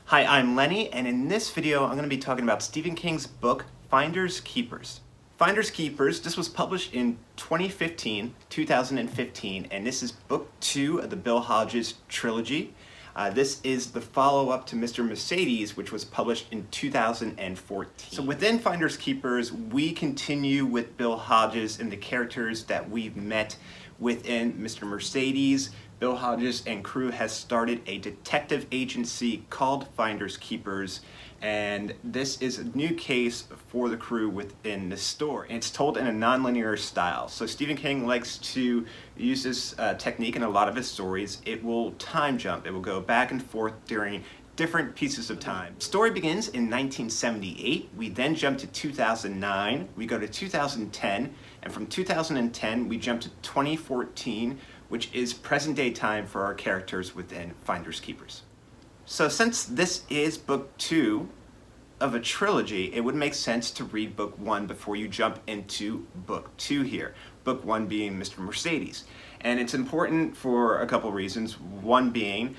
Hi, I'm Lenny, and in this video I'm going to be talking about Stephen King's book, Finders Keepers. Finders Keepers, this was published in 2015, and this is book 2 of the Bill Hodges trilogy. This is the follow-up to Mr. Mercedes, which was published in 2014. So within Finders Keepers, we continue with Bill Hodges and the characters that we've met within Mr. Mercedes. Bill Hodges and crew has started a detective agency called Finders Keepers, and this is a new case for the crew within the story. And it's told in a non-linear style. So Stephen King likes to use this technique in a lot of his stories. It will time jump. It will go back and forth during different pieces of time. The story begins in 1978. We then jump to 2009. We go to 2010, and from 2010 we jump to 2014, which is present-day time for our characters within Finders Keepers. So since this is book 2 of a trilogy, it would make sense to read book 1 before you jump into book 2 here. Book 1 being Mr. Mercedes. And it's important for a couple reasons. One being,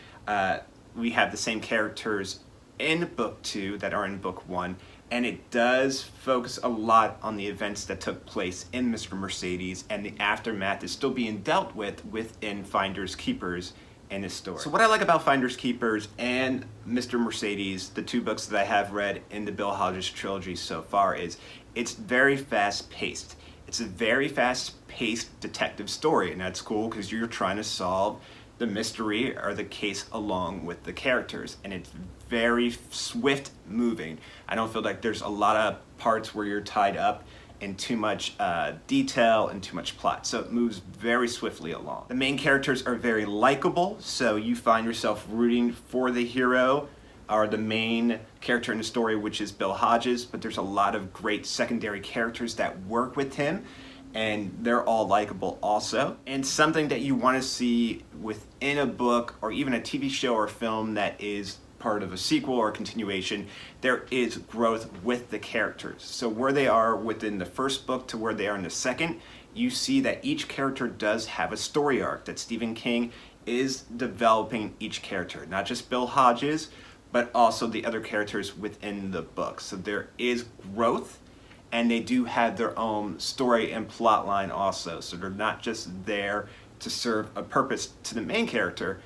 we have the same characters in book 2 that are in book 1, and it does focus a lot on the events that took place in Mr. Mercedes, and the aftermath is still being dealt with within Finders Keepers in his story. So what I like about Finders Keepers and Mr. Mercedes, the two books that I have read in the Bill Hodges trilogy so far, is it's very fast-paced. It's a very fast-paced detective story, and that's cool because you're trying to solve the mystery or the case along with the characters, and it's very swift moving. I don't feel like there's a lot of parts where you're tied up in too much detail and too much plot, so it moves very swiftly along. The main characters are very likable, so you find yourself rooting for the hero or the main character in the story, which is Bill Hodges, but there's a lot of great secondary characters that work with him, and they're all likable also. And something that you want to see within a book or even a TV show or film that is part of a sequel or a continuation, there is growth with the characters. So where they are within the first book to where they are in the second, you see that each character does have a story arc, that Stephen King is developing each character, not just Bill Hodges, but also the other characters within the book. So there is growth, and they do have their own story and plot line also. So they're not just there to serve a purpose to the main character,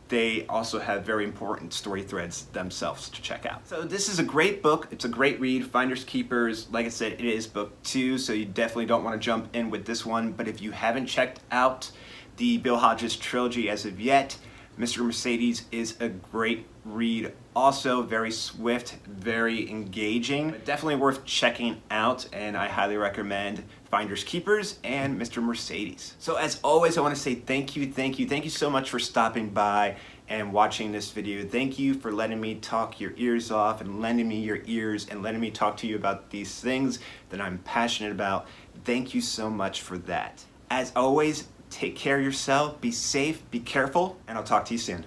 they also have very important story threads themselves to check out. So this is a great book. It's a great read. Finders Keepers, like I said, it is book 2, so you definitely don't want to jump in with this one. But if you haven't checked out the Bill Hodges trilogy as of yet, Mr. Mercedes is a great read. Also very swift, very engaging, but definitely worth checking out, and I highly recommend Finders Keepers and Mr. Mercedes. So as always, I want to say thank you so much for stopping by and watching this video. Thank you for letting me talk your ears off and lending me your ears and letting me talk to you about these things that I'm passionate about. Thank you so much for that. As always, take care of yourself, be safe, be careful, and I'll talk to you soon.